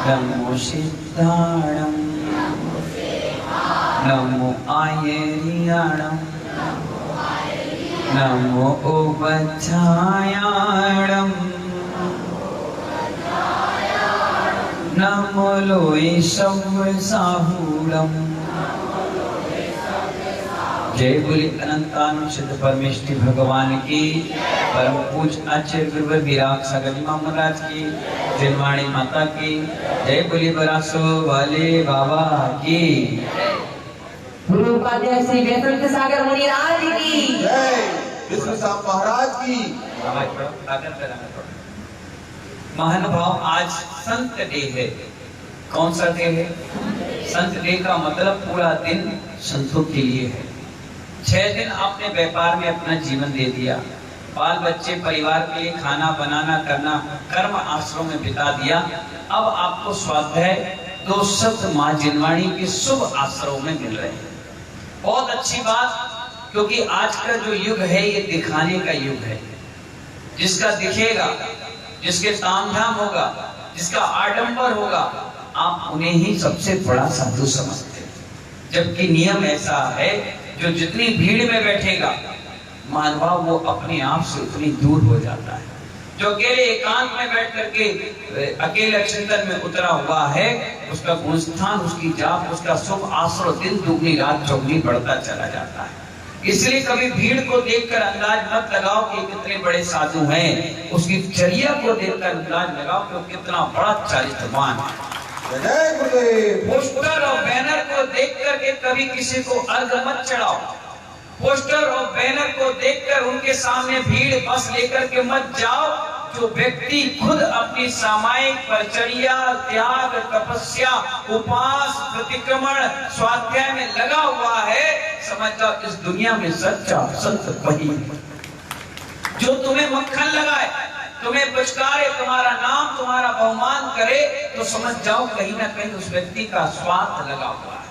नमो सिद्धाणं नमो आयर्याणं नमो उपध्यायाणं नमो लोय सव्यसाहूणं। जय बोली अनंतानु सिद्ध परमेष्टि भगवान की। परम पूज आचार्य गुरुवर विराग सागर इमाम महाराज की, जिनवाणी माता की। जय बोली बरासो वाले बाबा की। गुरु उपाध्याय श्री वेदांत सागर मुनिराज की जय। विष्णु साहब महाराज की। महानुभाव, आज संत डे है। कौन सा डे है? संत डे का मतलब पूरा दिन संतों के लिए है। 6 दिन आपने व्यापार में अपना जीवन दे दिया, बाल बच्चे परिवार के लिए खाना बनाना करना कर्म आश्रम में बिता दिया। अब आपको स्वाध्याय 2 शब्द मां जिनवाणी के शुभ आश्रम में मिल रहे हैं। बहुत अच्छी बात, क्योंकि आज का जो युग है ये दिखाने का युग है। जिसका दिखेगा, जिसके तामझाम होगा, जिसका आडंबर होगा, आप उन्हें ही सबसे बड़ा साधु समझते हैं। जबकि नियम ऐसा है, जो जितनी भीड़ में बैठेगा मानवा वो अपने आप से उतनी दूर हो जाता है। जो अकेले एकांत में बैठ करके अकेले चिंतन में उतरा हुआ है, उसका गुणस्थान, उसकी जाप, उसका शुभ आश्रय दिन दुगनी रात चौगनी बढ़ता चला जाता है। इसलिए कभी भीड़ को देखकर अंदाज मत लगाओ कि कितने बड़े साधु हैं, उसकी चर्या को देखकर अंदाज लगाओ कि कितना बड़ा चरित्रवान है। पोस्टर और बैनर को देख करके कभी किसी को अर्घ मत चढ़ाओ। पोस्टर और बैनर को देखकर उनके सामने भीड़ बस लेकर के मत जाओ। जो व्यक्ति खुद अपनी सामायिक परिचर्या, त्याग, तपस्या, उपास, प्रतिक्रमण, स्वाध्याय में लगा हुआ है, समझ जाओ इस दुनिया में सच्चा संत वही है। जो तुम्हें मक्खन लगाए, तुम्हें पुचकारे, तुम्हारा नाम, तुम्हारा बहुमान करे, तो समझ जाओ कहीं ना कहीं उस व्यक्ति का स्वार्थ लगा हुआ है।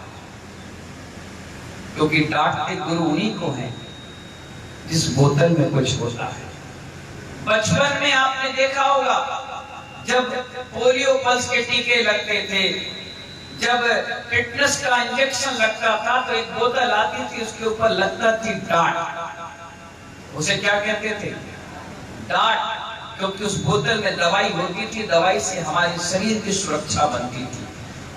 क्योंकि डांटते गुरु उन्हीं को हैं जिस बोतल में कुछ होता है। बचपन में आपने देखा होगा, जब पोलियो पल्स के टीके लगते थे, जब टिटनस का इंजेक्शन लगता था, तो एक बोतल आती थी, उसके ऊपर लगता थी डांट। उसे क्या कहते थे? डांट। क्योंकि उस बोतल में दवाई होती थी, दवाई से हमारे शरीर की सुरक्षा बनती थी।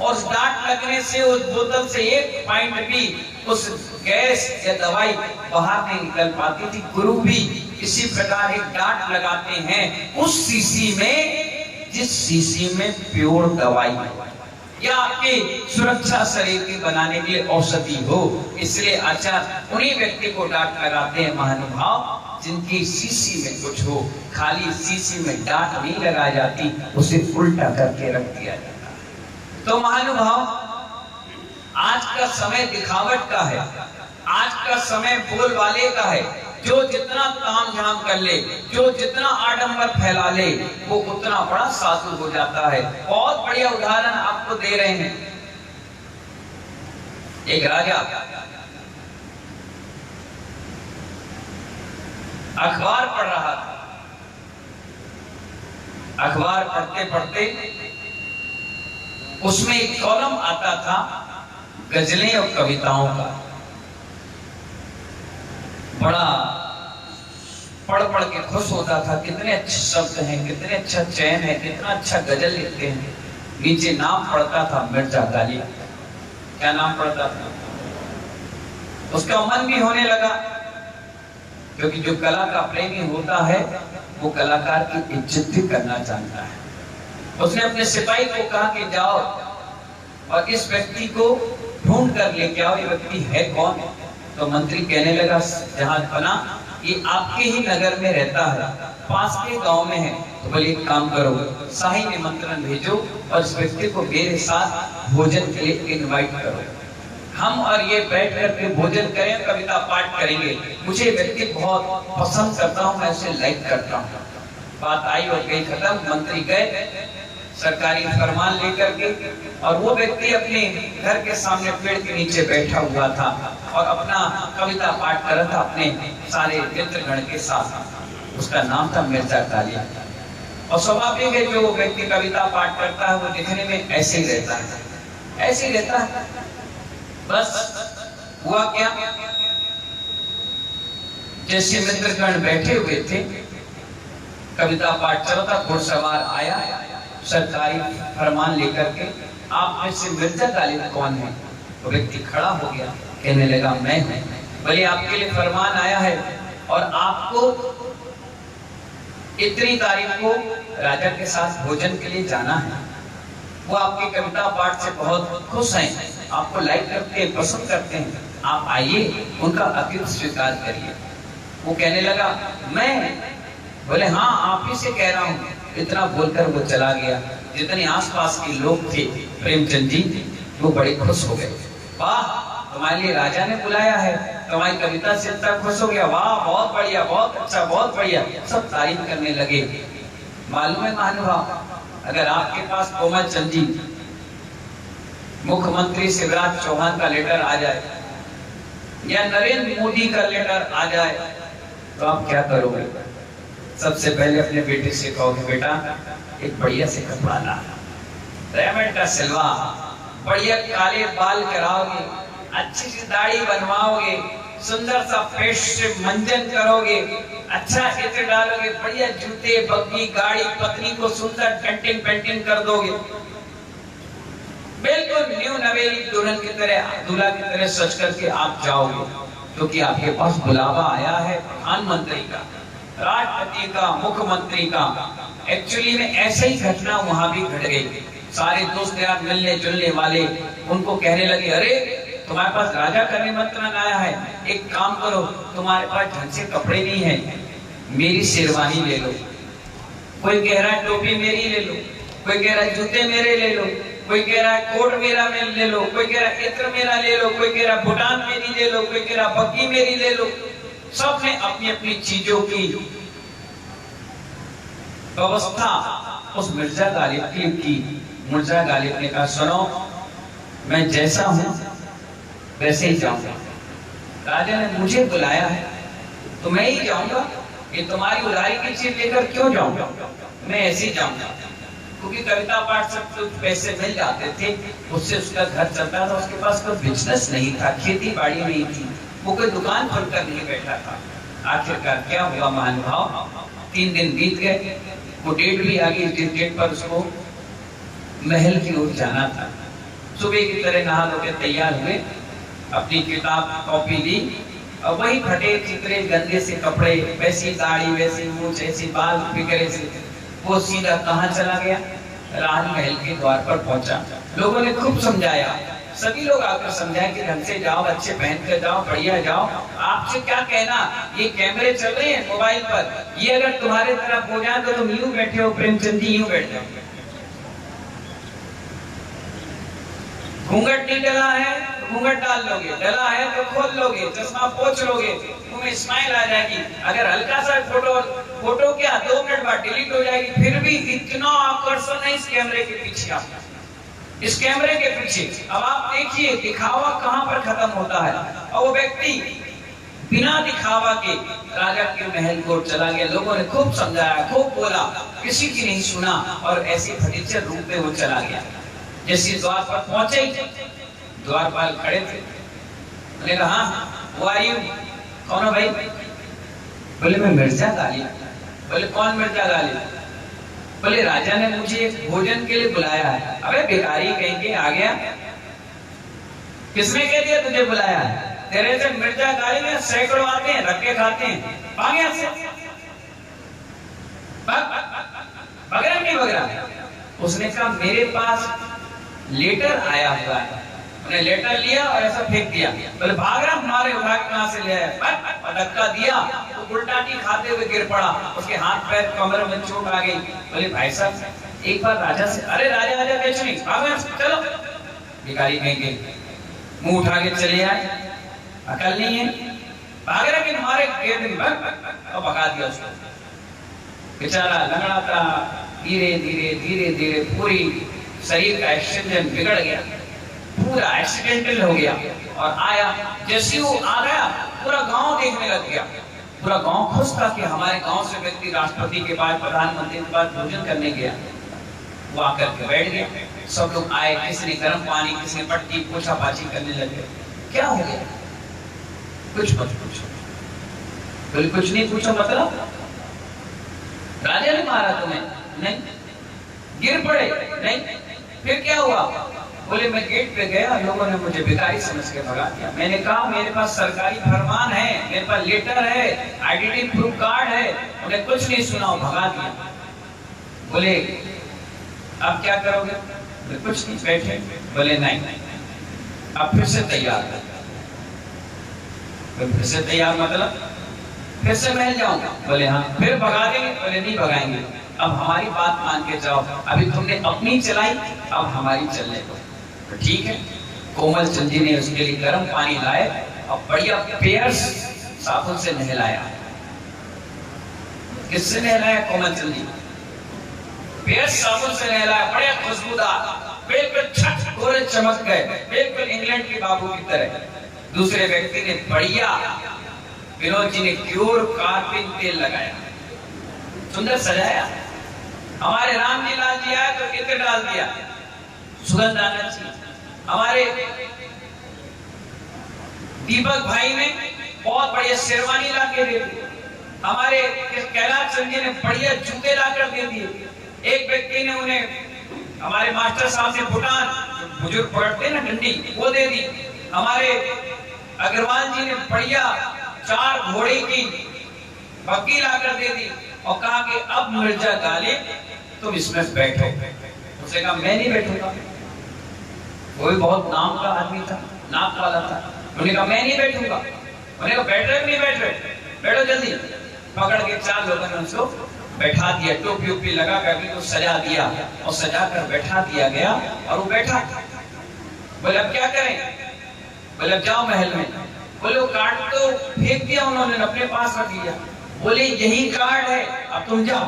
और उस डांट लगने से उस बोतल से एक पॉइंट भी उस गैस या दवाई बाहर नहीं निकल पाती थी। गुरु भी इसी प्रकार एक डांट लगाते हैं उस शीशी में, जिस शीशी में प्योर दवाई या आपकी सुरक्षा शरीर की बनाने के लिए औषधि हो। इसलिए आचार्य उन्हीं व्यक्ति को डांट लगाते हैं महानुभाव जिनकी शीशी में कुछ हो। खाली शीशी में डांट नहीं लगाई जाती, उसे उल्टा करके रख दिया जाता है। तो महानुभाव, आज का समय दिखावट का है, आज का समय बोलबाले का है। जो जितना तामझाम कर ले, जो जितना आडंबर फैला ले, वो उतना बड़ा साधु हो जाता है। बहुत बढ़िया उदाहरण आपको दे रहे हैं। एक राजा अखबार पढ़ रहा था। अखबार पढ़ते पढ़ते उसमें एक कॉलम आता था गजलें और कविताओं का। बड़ा पढ़ पढ़ के खुश होता था, कितने अच्छे शब्द हैं, कितने अच्छा चयन है, कितना अच्छा गजल लिखते हैं। नीचे नाम पढ़ता था मिर्जा गालिब। क्या नाम पढ़ता था? उसका मन भी होने लगा, क्योंकि जो कला का प्रेमी होता है वो कलाकार की इज्जत भी करना चाहता है। उसने अपने सिपाही को कहा कि जाओ और इस व्यक्ति को ढूंढ कर लेके आओ। ये व्यक्ति है कौन? तो मंत्री कहने लगा, जहाज बना, ये आपके ही नगर में रहता है, पास के गांव में है। तो बोले एक काम करो, शाही निमंत्रण भेजो और इस व्यक्ति को मेरे साथ भोजन के लिए इनवाइट करो। हम और ये बैठ करके भोजन करें, कविता पाठ करेंगे। मुझे व्यक्ति बहुत पसंद करता हूँ, मैं उसे लाइक करता हूँ। बात आई और गई खत्म। मंत्री गए सरकारी फरमान लेकर के, और वो व्यक्ति अपने घर के सामने पेड़ के नीचे बैठा हुआ था और अपना कविता पाठ कर रहा था अपने सारे मित्रगण के साथ। उसका नाम था मिर्जा गालिब। और स्वाभाविक है जो व्यक्ति कविता पाठ करता है वो दिखने में ऐसे ही रहता है, ऐसे ही रहता है। बस हुआ क्या, जैसे मित्रगण बैठे हुए थे, कविता पाठ चल रहा था, घुड़सवार आया सरकारी फरमान लेकर के, आप में से मिर्जा गालिब कौन है? तो व्यक्ति खड़ा हो गया, कहने लगा मैं हूं। बोले आपके लिए फरमान आया है और आपको इतनी तारीख को राजा के साथ भोजन के लिए जाना है। वो आपकी कविता पाठ से बहुत खुश हैं, आपको लाइक करते हैं, पसंद करते हैं, आप आइए, उनका अतिथि स्वीकार करिए। वो कहने लगा मैं? बोले हाँ आप ही से कह रहा हूँ। इतना बोलकर वो चला गया। जितने आसपास के लोग थे प्रेमचंद जी वो बड़े खुश हो गए, वाह तुम्हारे लिए राजा ने बुलाया है, तुम्हारी कविता से इतना खुश हो गया, वाह बहुत बढ़िया, बहुत अच्छा, बहुत बढ़िया, सब तारीफ करने लगे। मालूम है महानुभाव, अगर आपके पास कोमल चंद जी मुख्यमंत्री शिवराज चौहान का लेटर आ जाए या नरेंद्र मोदी का लेटर आ जाए तो आप क्या करोगे? सबसे पहले अपने बेटे से कहोगे बेटा एक बढ़िया से कपड़ा ला, डायमंड का सिलवा, बढ़िया काले बाल कराओगे, अच्छी सी दाढ़ी बनवाओगे, सुंदर सा फेस से मंजन करोगे, अच्छा इत्र डालोगे, बढ़िया जूते, बग्गी, गाड़ी, पत्नी को सुंदर पेंटिंग पेंटिंग कर दोगे, बिल्कुल न्यू नवेली दुल्हन की तरह, दूल्हा की तरह सज करके आप जाओगे, क्योंकि आपके पास बुलावा आया है प्रधानमंत्री का, राष्ट्रपति का, मुख्यमंत्री का। एक्चुअली में ऐसे ही घटना वहां भी घट गई। सारे दोस्त यार मिलने जुलने वाले उनको कहने लगे अरे तुम्हारे पास राजा का निमंत्रण आया है, एक काम करो, तुम्हारे पास ढंग से कपड़े नहीं है, मेरी शेरवानी ले लो। कोई कह रहा है टोपी मेरी ले लो, कोई कह रहा है जूते मेरे ले लो, कोई कह रहा है कोट मेरा ले लो, कोई कह रहा है इत्र मेरा ले लो, कोई कह रहा है भूटान मेरी ले लो, कोई कह रहा है बग्गी मेरी ले लो। सबने अपनी अपनी चीजों की व्यवस्था उस मिर्जा गालिब की। मिर्जा गालिब ने कहा सुनो मैं जैसा हूं वैसे ही जाऊंगा, राजा ने मुझे बुलाया है तो मैं ही जाऊंगा, ये तुम्हारी उधारी की चीज लेकर क्यों जाऊंगा, मैं ऐसे ही जाऊंगा। क्योंकि कविता पाठ से कुछ पैसे मिल जाते थे, उससे उसका घर चलता था, उसके पास कोई बिजनेस नहीं था, खेती बाड़ी नहीं थी, वो कोई दुकान खोलकर नहीं बैठा था। आखिरकार क्या हुआ महानुभाव, 3 दिन बीत गए, वो डेट भी आ गई, जिस डेट पर उसको महल की ओर जाना था। सुबह की तरह नहा धोकर तैयार हुए, अपनी किताब कॉपी ली और वही फटे चित्रे गंदे से कपड़े, वैसी दाढ़ी, वैसी मूंछ, ऐसी बाल बिगड़े से, वो सीधा कहाँ चला गया? राजमहल के द्वार पर पहुंचा। लोगों ने खूब समझाया, सभी लोग आकर समझाए कि ढंग से जाओ, अच्छे पहन कर जाओ, बढ़िया जाओ, आपसे क्या कहना, ये कैमरे चल रहे हैं मोबाइल पर, ये अगर तुम्हारे तरफ हो जाए तो तुम यूं बैठे हो प्रेमचंद जी, यूं बैठ जाओ। घूंघट नहीं डला है तो घूंघट डाल लोगे, डला है तो खोल लोगे, चश्मा पोंछ लोगे, तुम्हें स्माइल आ जाएगी। अगर हल्का सा फोटो क्या 2 मिनट बाद डिलीट हो जाएगी, फिर भी इतना आकर्षण है इस कैमरे के पीछे, आप इस कैमरे के पीछे। अब आप देखिए दिखावा कहां पर खत्म होता है। और वो व्यक्ति बिना दिखावा के राजा के महल को चला गया। लोगों ने खूब समझाया, खूब बोला, किसी की नहीं सुना और ऐसे फटीचर रूप में वो चला गया। जैसे द्वार पर पहुंचे, द्वारपाल खड़े थे, मैंने कहा वो आयु कौन हो भाई? बोले मैं मिर्जा गालिब। बोले कौन मिर्जा गालिब? बोले राजा ने मुझे भोजन के लिए बुलाया है। अबे भिखारी कहेंगे, आ गया, किसने कह दिया तुझे बुलाया है? तेरे से मिर्जा गालिब में सैकड़ों आते हैं, रख के खाते हैं, आ गया से बगरा नहीं बगरा। उसने कहा मेरे पास लेटर आया हुआ है। उन्हें लेटर लिया और ऐसा फेंक दिया। बोले भाग रहा, मारे उठा के कहां से ले आया? धक्का दिया तो उल्टाटी खाते हुए गिर पड़ा, उसके हाथ पैर कमर में चोट आ गई। बोले भाई साहब एक बार राजा से, अरे राजा राजा कैसे नहीं, भागो चलो। भिखारी कहेंगे, मुंह उठा के चले आए, अकल नहीं है, भाग रहा कि मारे गेंद और भगा दिया उसको। बेचारा लंगड़ा था, धीरे धीरे धीरे धीरे पूरी शरीर का एक्सीडेंट बिगड़ गया, पूरा एक्सीडेंटल हो गया। और आया, जैसे वो आ गया पूरा गांव देखने लग गया, पूरा गांव खुश था कि हमारे गांव से व्यक्ति राष्ट्रपति के बाद, प्रधानमंत्री के बाद भोजन करने गया। वो आकर के बैठ गया, सब लोग आए, किसी ने गर्म पानी, किसी ने पट्टी, पोछा पाछी करने लगे। क्या हो गया? कुछ मत पूछो। बोले कुछ नहीं पूछो मतलब? राजा ने मारा तुम्हें? नहीं। गिर पड़े? नहीं। फिर क्या हुआ? बोले मैं गेट पे गया, लोगों ने मुझे भिखारी समझ के भगा दिया। मैंने कहा मेरे पास सरकारी फरमान है, मेरे पास लेटर है, आइडेंटिटी प्रूफ कार्ड है, उन्हें कुछ नहीं सुना, भगा दिया। बोले अब क्या करोगे? बोले कुछ नहीं, बैठे। बोले नहीं, अब फिर से तैयार कर। फिर से तैयार मतलब फिर से महल जाऊंगा? बोले हाँ। फिर भगा देंगे? बोले नहीं भगाएंगे, अब हमारी बात मान के जाओ, अभी तुमने अपनी चलाई, अब हमारी चलने दो। तो ठीक है। कोमल चंद जी ने उसके लिए गर्म पानी लाए और बढ़िया पेयर्स साबुन से नहलाया। किससे नहलाया? कोमल चंद जी। पेयर्स साबुन से नहलाया, बढ़िया खुशबूदार, बिल्कुल छट गोरे चमक गए, बिल्कुल इंग्लैंड के बाबू की तरह। दूसरे व्यक्ति ने बढ़िया, विनोद जी ने क्योर कार्पिन तेल लगाया, सुंदर सजाया। हमारे राम जी लाल जी आए तो इत्र डाल दिया, सुगंध आना चाहिए। हमारे दीपक भाई ने बहुत बढ़िया शेरवानी ला के दे दी। हमारे कैलाश चंद जी ने बढ़िया जूते ला कर दे दिए। एक व्यक्ति ने उन्हें, हमारे मास्टर साहब ने भूटान, बुजुर्ग पकड़ते ना डंडी, वो दे दी। हमारे अग्रवाल जी ने बढ़िया 4 घोड़े की बग्गी ला कर दे दी और कहा कि अब मिर्जा गालिब तुम इसमें बैठो। उसने कहा मैं नहीं बैठूंगा। वो भी बहुत नाम का आदमी था, नाक वाला था। उन्होंने कहा मैं नहीं बैठूंगा। उन्होंने कहा बैठ रहे नहीं बैठ रहे? बैठो जल्दी। पकड़ के 4 लोगों ने उसको बैठा दिया, टोपी उपी लगा कर उसको सजा दिया और सजा कर बैठा दिया गया और वो बैठा। बोले अब क्या करें? बोले अब जाओ महल में। बोले कार्ड तो फेंक दिया उन्होंने, अपने पास रख लिया। बोले यही कार्ड है, अब तुम जाओ।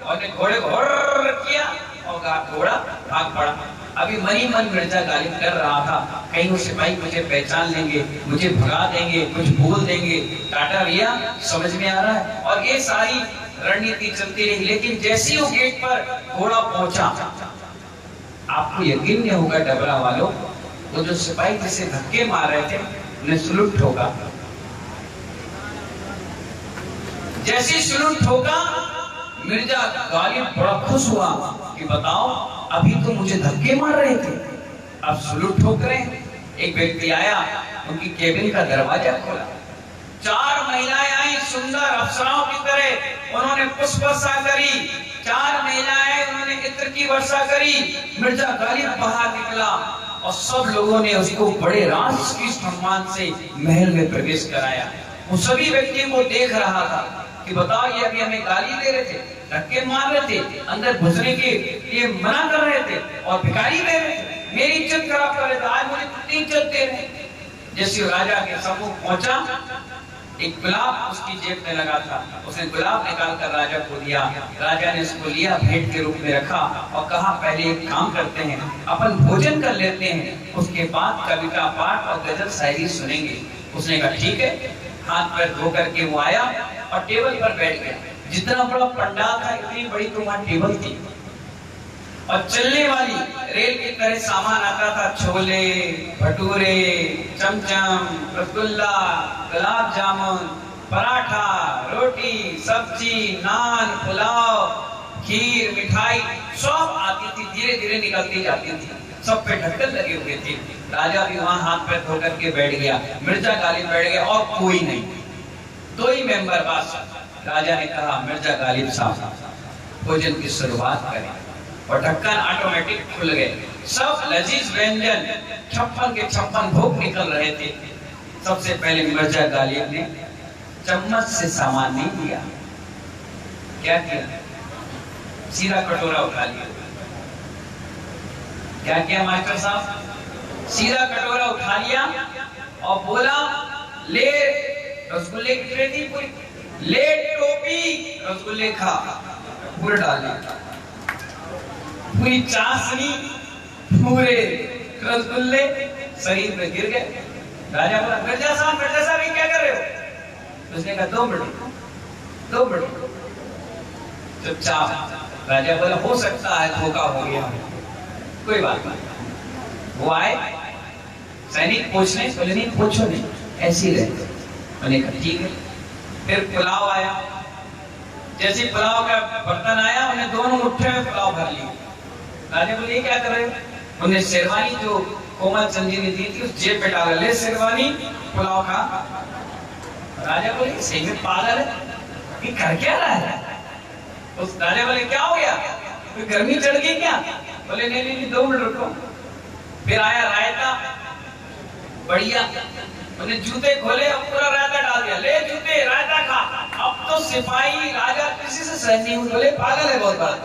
और घोड़े को हर्र किया और घोड़ा भाग पड़ा। अभी मनी मन मिर्जा गालिब कर रहा था, कहीं वो सिपाही मुझे पहचान लेंगे, मुझे भगा देंगे, कुछ बोल देंगे। टाटा भैया समझ में आ रहा है। और ये सारी रणनीति चलती रही। लेकिन जैसे ही वो गेट पर घोड़ा पहुंचा, आपको यकीन नहीं होगा डबरा वालों, वो जो सिपाही जिसे धक्के मार रहे थे उन्हें सलूट ठोका। जैसे सलूट ठोका, मिर्जा गालिब बड़ा खुश हुआ कि बताओ अभी तो मुझे धक्के मार रहे थे, अब सलूट ठोक रहे हैं। एक व्यक्ति आया, उनकी केबिन का दरवाजा खोला। 4 महिलाएं आई सुंदर अप्सराओं की तरह, उन्होंने पुष्प वर्षा करी। 4 महिलाएं, उन्होंने इत्र की वर्षा करी। मिर्जा गालिब बाहर निकला और सब लोगों ने उसको बड़े राज की सम्मान से महल में प्रवेश कराया। वो सभी व्यक्तियों को देख रहा था कि बताओ ये अभी हमें गाली दे रहे थे, धक्के मार रहे थे, अंदर घुसने के लिए मना कर रहे थे और भिखारी दे रहे थे, मेरी इज्जत खराब कर रहे थे, आज मुझे कितनी इज्जत दे रहे हैं। जैसे राजा के सम्मुख पहुंचा, एक गुलाब उसकी जेब में लगा था, उसने गुलाब निकाल कर राजा को दिया। राजा ने उसको लिया, भेंट के रूप में रखा और कहा पहले एक काम करते हैं, अपन भोजन कर लेते हैं, उसके बाद कविता पाठ और गजल शायरी सुनेंगे। उसने कहा ठीक है। हाथ पैर धो करके वो आया और टेबल पर बैठ गया। जितना बड़ा पंडाल था इतनी बड़ी तो वहां टेबल थी और चलने वाली रेल की तरह सामान आता था, छोले भटूरे, चमचम, रसगुल्ला, गुलाब जामुन, पराठा, रोटी, सब्जी, नान, पुलाव, खीर, मिठाई सब आती थी, धीरे धीरे निकलती जाती थी। सब पे ढक्कन लगे हुए थे। राजा भी वहां हाथ पैर धो करके बैठ गया, मिर्जा गालिब बैठ गया और कोई नहीं, 2 ही मेंबर बस। राजा ने कहा मिर्जा गालिब साहब भोजन की शुरुआत करें और ढक्कन ऑटोमेटिक खुल गए। सब लजीज व्यंजन 56 के 56 भोग निकल रहे थे। सबसे पहले मिर्जा गालिब ने चम्मच से सामान नहीं लिया, क्या किया? सीधा कटोरा उठा लिया। क्या किया मास्टर साहब? सीधा कटोरा उठा लिया और बोला ले रसगुल्ले की ट्रे थी पूरी, ले टोपी रसगुल्ले खा। पूरे डाल दिया, पूरी चाशनी, पूरे रसगुल्ले शरीर में गिर गए। राजा बोला मिर्जा साहब ये क्या कर रहे हो? उसने कहा 2 मिनट, 2 मिनट। चुपचाप राजा बोला हो सकता है धोखा हो गया, कोई बात नहीं। वो आए सैनिक पूछने, बोले नहीं पूछो नहीं, ऐसी रहे। मैंने कहा ठीक है। फिर पुलाव आया, जैसे पुलाव का बर्तन आया उन्हें दोनों मुट्ठे में पुलाव भर लिया। राजा बोले क्या कर रहे हो? उन्हें शेरवानी जो कोमल चंद जी ने दी थी उस जेब पे डाला, ले शेरवानी पुलाव खा। राजा बोले सही में पागल है, ये कर क्या रहा है? उस राजा बोले क्या हो गया, कोई गर्मी चढ़ गई क्या? बोले नहीं नहीं 2 मिनट रुको। फिर आया रायता, बढ़िया। उन्हें जूते खोले और पूरा रायता डाल दिया, ले जूते रायता खा। अब तो सिपाही राजा किसी से सहन नहीं हुए, बोले पागल है बहुत बड़ा,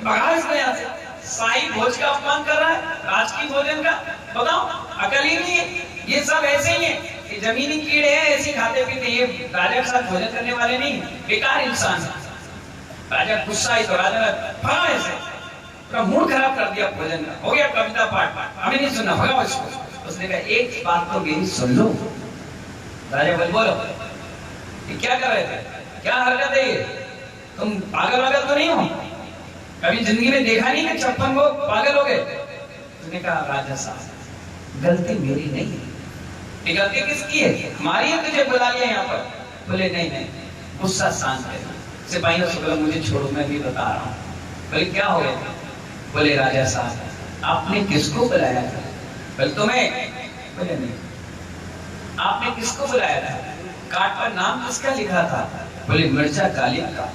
भगा इसको यहाँ से। शाही भोज का अपमान कर रहा है, राजकीय भोजन का, बताओ अकल ही नहीं है। ये सब ऐसे ही है, ये जमीनी कीड़े हैं, ऐसे खाते पीते। ये राजा के साथ भोजन करने वाले नहीं, बेकार इंसान है। राजा गुस्सा ही तो राजा ने भगा ऐसे, पूरा मूड खराब कर दिया भोजन का। हो गया कविता पाठ, हमें नहीं सुनना, भगा इसको। उसने कहा एक बात तो मेरी सुन लो। राजा बोले बोलो, ये क्या कर रहे थे, क्या हरकत है ये? तुम पागल वागल तो नहीं हो? कभी जिंदगी में देखा नहीं कि 56 लोग पागल हो गए? उसने कहा राजा साहब गलती मेरी नहीं है। ये गलती किसकी है? हमारी है, तुझे बुला लिया यहाँ पर। बोले नहीं नहीं, गुस्सा शांत है। सिपाहियों से बोला मुझे छोड़ो, मैं भी बता रहा हूँ। बोले क्या हो गया? बोले राजा साहब आपने किसको बुलाया था? बोले तुम्हें। बोले नहीं। आपने किसको बुलाया था? कार्ड पर नाम किसका लिखा था? बोले मिर्जा गालिब का।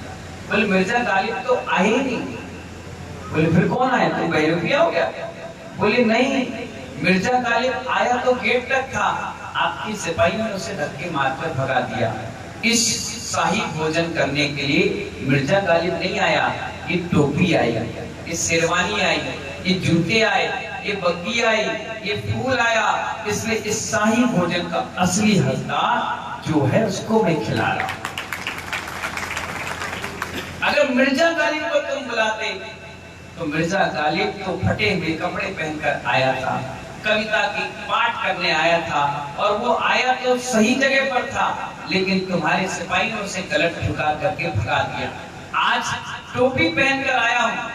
बोले मिर्जा गालिब तो आए ही नहीं। बोले फिर कौन आया? तुम बेरुपया हो गया? बोले नहीं, मिर्जा गालिब आया तो गेट तक था, आपकी सिपाही ने उसे धक्के मारकर भगा दिया। इस शाही भोजन करने के लिए मिर्जा गालिब नहीं आया, ये टोपी आई, ये शेरवानी आई, ये जूते आए, ये बग्गी आई, ये फूल आया। इसलिए इस शाही भोजन का असली हकदार जो है उसको मैं खिला रहा हूं। अगर मिर्जा गालिब को तुम बुलाते तो मिर्जा गालिब तो फटे हुए कपड़े पहनकर आया था, कविता की पाठ करने आया था, और वो आया तो सही जगह पर था, लेकिन तुम्हारे सिपाही ने उसे गलत ठुका करके भगा दिया। आज टोपी पहनकर आया हूं,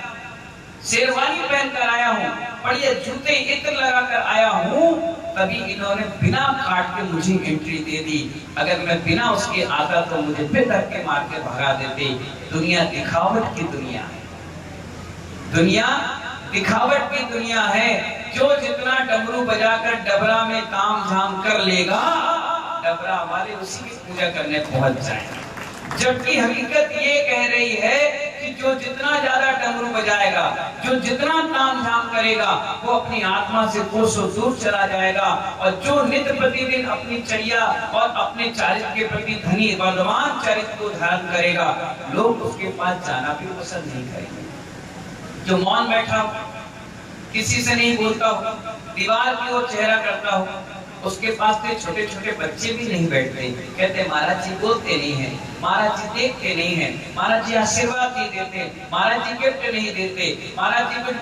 शेरवानी पहनकर आया हूं, बढ़िया जूते इत्र लगाकर आया हूं, तभी इन्होंने बिना काट के मुझे एंट्री दे दी। अगर मैं बिना उसके आता तो मुझे फिर धक्के मार के भगा देते। दुनिया दिखावट की दुनिया है, दुनिया दिखावट की दुनिया है। जो जितना डमरू बजाकर डबरा में काम झाम कर लेगा, डबरा वाले उसी की पूजा करने पहुंच जाएंगे। जबकि हकीकत ये कह रही है कि जो जितना ज्यादा डमरू बजाएगा, जो जितना ताम झाम करेगा, वो अपनी आत्मा से कोसों दूर चला जाएगा। और जो नित्य प्रतिदिन अपनी चर्या और अपने चारित्र के प्रति धनी वर्धमान चरित्र को धारण करेगा, लोग उसके पास जाना भी पसंद नहीं करेंगे। जो मौन बैठा हो, किसी से नहीं बोलता हो, दीवार की ओर चेहरा करता हो, उसके पास तो छोटे छोटे बच्चे भी नहीं बैठते। कहते महाराज जी बोलते नहीं है, महाराज जी देखते नहीं है, महाराज जी आशीर्वाद नहीं देते, महाराज जी गिफ्ट नहीं देते, महाराज जी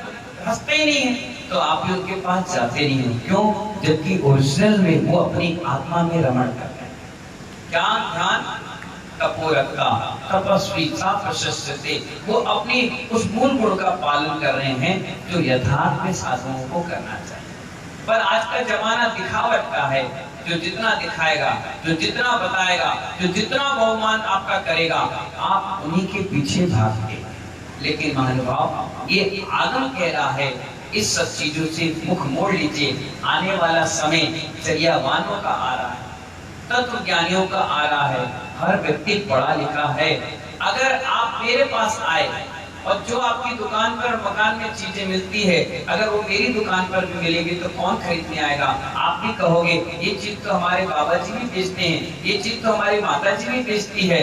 हंसते ही नहीं है। तो आप भी उनके पास जाते नहीं है। क्यों? जबकि ओरिजिनल में वो अपनी आत्मा में रमण करते हैं। ज्ञान ध्यान कपूरक्का तपस्वी सा प्रशस्यते, वो अपनी उस मूल गुण का पालन कर रहे हैं जो यथार्थ में साधुओं को करना चाहिए। पर आज का जमाना दिखावट का है। जो जितना दिखाएगा, जो जितना बताएगा, जो जितना बहुमान आपका करेगा, आप उन्हीं के पीछे भागते। लेकिन महानुभाव, ये आगम कह रहा है इस सब चीजों से मुख मोड़ लीजिए। आने वाला समय चर्यावानों का आ रहा है, तत्व ज्ञानियों का आ रहा है। हर व्यक्ति पढ़ा लिखा है। अगर आप मेरे पास आए और जो आपकी दुकान पर मकान में चीजें मिलती है, अगर वो मेरी दुकान पर भी मिलेगी तो कौन खरीदने आएगा? आप भी कहोगे ये चीज तो हमारे बाबा जी भी बेचते हैं, ये चीज तो हमारी माता जी भी बेचती है।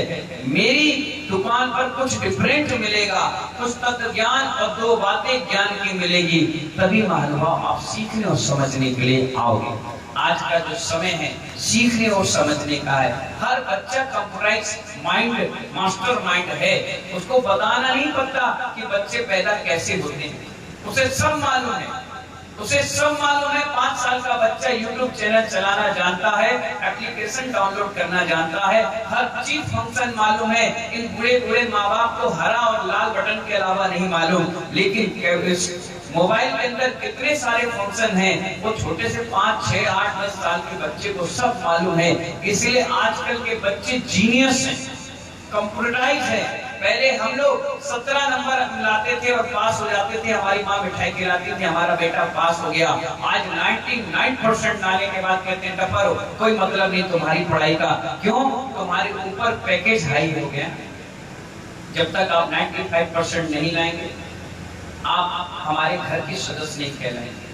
मेरी दुकान पर कुछ डिफरेंट मिलेगा, कुछ तत्व ज्ञान और 2 बातें ज्ञान की मिलेगी, तभी महानुभाव आप सीखने और समझने के लिए आओगे। आज का जो समय है सीखने और समझने का है। हर बच्चा कंप्यूटराइज माइंड, मास्टर माइंड है। उसको बताना नहीं पड़ता कि बच्चे पैदा कैसे होते हैं, उसे सब मालूम है। उसे सब मालूम है। 5 साल का बच्चा यूट्यूब चैनल चलाना जानता है, एप्लीकेशन डाउनलोड करना जानता है, हर चीज फंक्शन मालूम है। इन बूढ़े बूढ़े माँ बाप को हरा और लाल बटन के अलावा नहीं मालूम, लेकिन मोबाइल के अंदर कितने सारे फंक्शन हैं वो छोटे से 5, 6, 8, 10 साल के बच्चे को सब मालूम है। इसलिए आजकल के बच्चे जीनियस हैं, कंप्यूटराइज है। पहले हम लोग 17 नंबर लाते थे और पास हो जाते थे, हमारी माँ मिठाई खिलाती थी, हमारा बेटा पास हो गया। आज 99% लाने के बाद कहते हैं टपर हो, कोई मतलब नहीं तुम्हारी पढ़ाई का। क्यों? तुम्हारे ऊपर पैकेज हाई हो गया। जब तक आप 95% नहीं लाएंगे आप हमारे घर के सदस्य नहीं कहलाएंगे।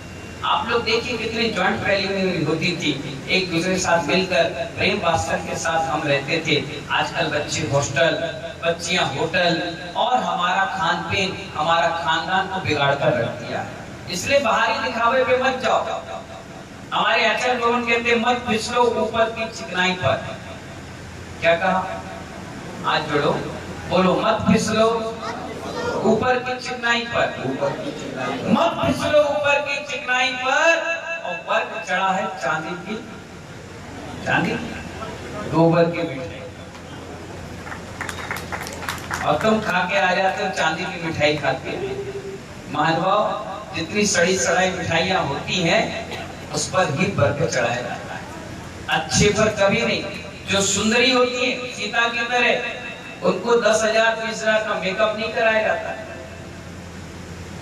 आप लोग देखिए कितनी जॉइंट फैमिली होती थी, एक दूसरे के साथ मिलकर प्रेम वात्सल्य के साथ हम रहते थे। आजकल बच्चे हॉस्टल, बच्चियां होटल, और हमारा खान पीन हमारा खानदान को बिगाड़ कर रख दिया है। इसलिए बाहरी दिखावे पे मत जाओ। हमारे आचार्य भवन कहते मत फिसलो ऊपर की चिकनाई पर। क्या कहा? आज जोड़ो, बोलो मत फिसलो ऊपर की चिकनाई पर, मत फिसलो ऊपर की चिकनाई पर। और वर्ग चढ़ा है चांदी की, गोबर की मिठाई, और तुम खा के आ जाते हो चांदी की मिठाई खाते हो। महानुभाव, जितनी सड़ी सड़ाई मिठाइयां होती हैं उस पर ही वर्ग चढ़ाया जाता है, अच्छे पर कभी नहीं। जो सुंदरी होती है सीता की तरह, उनको 10,000 20,000 का मेकअप नहीं कराया जाता है।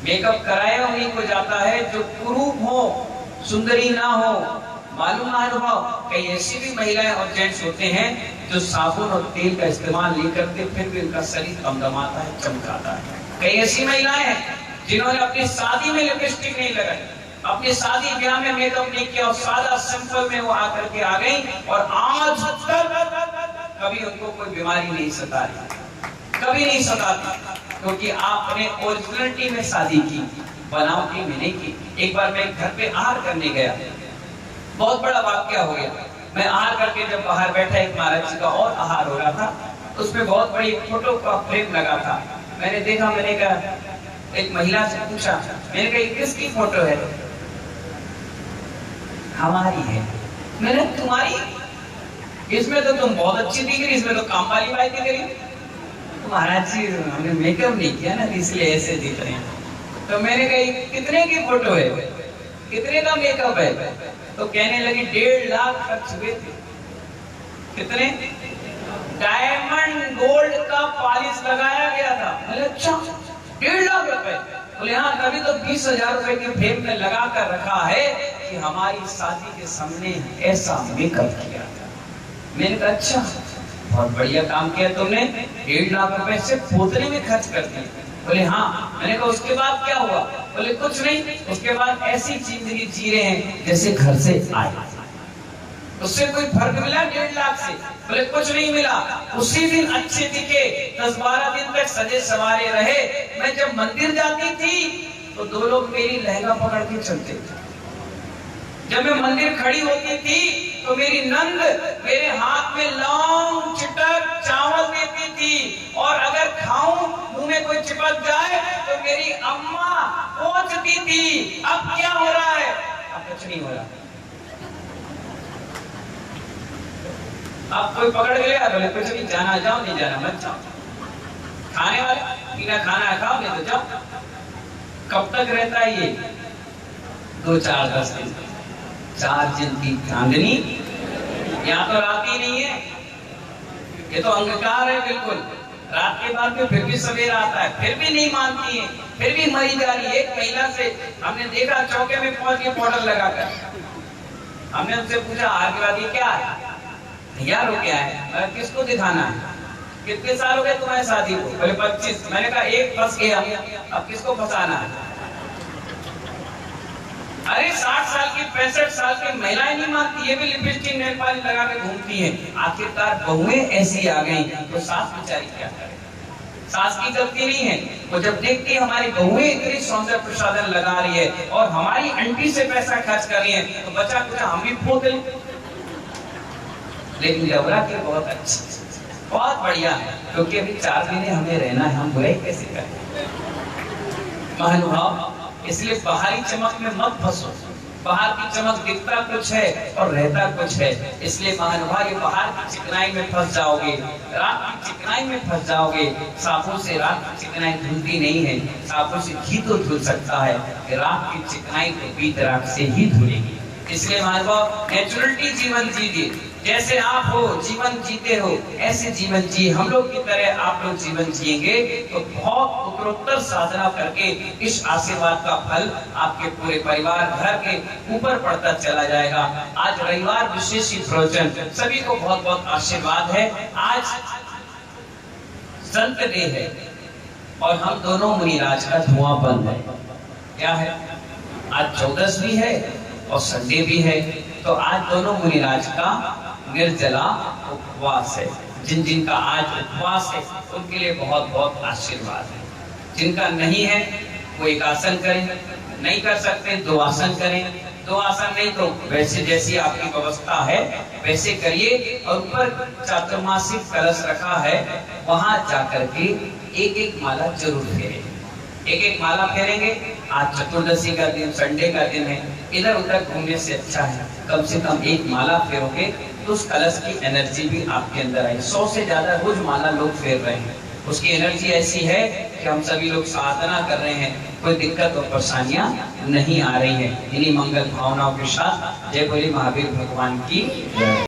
मेकअप कराया उन्हीं को जाता है जो कुरूप हो, सुंदरी ना हो। मालूम अनुभव, कई ऐसी भी महिलाएं और जेंट्स होते हैं जो साबुन और तेल का इस्तेमाल नहीं करते, फिर भी उनका शरीर दमदमाता है, चमकाता है। कई ऐसी महिलाएं हैं जिन्होंने अपनी शादी में लिपस्टिक नहीं लगाई, अपनी शादी ब्याह में मेकअप नहीं किया, और सादा सिंपल में वो आकर के आ गई, और आज तक कभी उनको कोई बीमारी नहीं सता रही, कभी नहीं सताती, क्योंकि आपने ओरिजिनलिटी में शादी की, बनावटी में नहीं की। एक बार मैं घर पे आहार करने गया, बहुत बड़ा वाकया हो गया। मैं आहार करके जब बाहर बैठा, एक महाराज जी का और आहार हो रहा था, उसमें बहुत बड़ी फोटो का फ्रेम लगा था। मैंने देखा, मैंने कहा, एक महिला से पूछा, मैंने कहा किसकी फोटो है? हमारी है। मैंने तुम्हारी? इसमें तो तुम बहुत अच्छी दिख रही, इसमें तो काम वाली बाई दिख रही। महाराज जी हमने मेकअप नहीं किया ना, इसलिए ऐसे दिख रहे हैं। तो मैंने कहा कितने की फोटो है, कितने का मेकअप है? तो कहने लगी 1.5 लाख खर्च हुए थे। कितने? डायमंड गोल्ड का पॉलिश लगाया गया था। बोले अच्छा 1.5 लाख रुपए? बोले हाँ, तभी तो 20,000 रुपए के फ्रेम में लगा कर रखा है कि हमारी शादी के सामने ऐसा मेकअप किया था। मैंने कहा अच्छा, बहुत बढ़िया काम किया तुमने, 1.5 लाख रुपए से पोतने में खर्च कर दिए। बोले हाँ। मैंने कहा उसके बाद क्या हुआ? बोले कुछ नहीं, उसके बाद ऐसी जिंदगी जी रहे हैं जैसे घर से आए। उससे कोई फर्क मिला 1.5 लाख से? बोले कुछ नहीं मिला। उसी दिन अच्छे दिखे, 10-12 दिन तक सजे सवारे रहे। मैं जब मंदिर जाती थी तो 2 लोग मेरी लहंगा पकड़ के चलते थे। जब मैं मंदिर खड़ी होती थी तो मेरी नंद मेरे हाथ में लौंग चिटक चावल देती थी, और अगर खाऊं मुंह में कोई चिपक जाए तो मेरी अम्मा पोंछती थी। अब क्या हो रहा है? अब कुछ नहीं हो रहा। अब कोई पकड़ गया, बोले कुछ नहीं, जाना जाओ, नहीं जाना मत जाओ। खाने वाले बिना खाना खाओ, नहीं तो जाओ। कब तक रहता है ये? 2-4-10 दिन, 4 दिन की चांदनी। यहाँ तो रात ही नहीं है, ये तो अंधकार है बिल्कुल। रात के बाद में फिर भी सवेरा आता है, फिर भी नहीं मानती है, फिर भी मरी जा रही है। एक महिला से हमने देखा चौके में पहुंच के पाउडर लगाकर, हमने उनसे पूछा आगे क्या है? यार हो क्या है? किसको दिखाना है? कितने साल हो गए तुम्हारी शादी को? बोले 25। मैंने कहा एक फंस गया, अब किसको फंसाना है? अरे 60 साल की 65 साल की महिलाएं नहीं मानती, ये भी लिपस्टिक नेल पॉलिश लगा के घूमती हैं। आखिरकार बहुएं ऐसी आ गई तो सास बेचारी क्या करे? सास की गलती नहीं है। वो जब देखती है हमारी बहुएं इतनी सौंदर्य प्रसाधन लगा रही है और हमारी आंटी से पैसा खर्च कर रही है, तो बच्चा कुछ हम भी पोत लें। लेकिन जबरा के बहुत अच्छी, बहुत बढ़िया है, क्योंकि अभी 4 महीने हमें रहना है, हम बुराई कैसे करें? महानुभाव, इसलिए बाहरी चमक में मत फंसो। बाहर की चमक दिखता कुछ है और रहता कुछ है, इसलिए महानुभाव ये बाहर की चिकनाई में फंस जाओगे, रात की चिकनाई में फंस जाओगे। साफों से रात की चिकनाई धुलती नहीं है, साफों से घी तो धुल सकता है, रात की चिकनाई तो बीत रात से ही धुलेगी। इसलिए महानुभाव नेचुरलिटी जीवन जीजिए, जैसे आप हो जीवन जीते हो ऐसे जीवन जी। हम लोग की तरह आप लोग जीवन जिएंगे तो बहुत उत्तरोत्तर साधना करके इस आशीर्वाद का फल आपके पूरे परिवार घर के ऊपर पड़ता चला जाएगा। आज रविवार विशेष प्रवचन, सभी को बहुत बहुत आशीर्वाद है। आज संत डे है और हम दोनों मुनिराज का धुआं बंद है। क्या है? आज 14 भी है और संडे भी है, तो आज दोनों मुनिराज का निर्जला उपवास है। जिन जिनका आज उपवास है उनके लिए बहुत बहुत आशीर्वाद है। जिनका नहीं है वो एक आसन करें, नहीं कर सकते 2 आसन करें, 2 आसन नहीं तो वैसे जैसी आपकी व्यवस्था है वैसे करिए। और ऊपर चातुर्मासिक कलश रखा है, वहां जाकर के एक एक माला जरूर फेरें। एक एक माला फेरेंगे। आज चतुर्दशी का दिन, संडे का दिन है, इधर उधर घूमने से अच्छा है कम से कम एक माला फेरोगे तो उस कलश की एनर्जी भी आपके अंदर आई। 100 से ज्यादा रोज माला लोग फेर रहे हैं, उसकी एनर्जी ऐसी है कि हम सभी लोग साधना कर रहे हैं, कोई दिक्कत और परेशानियां नहीं आ रही है। इन्हीं मंगल भावनाओं के साथ जय बोले महावीर भगवान की जय।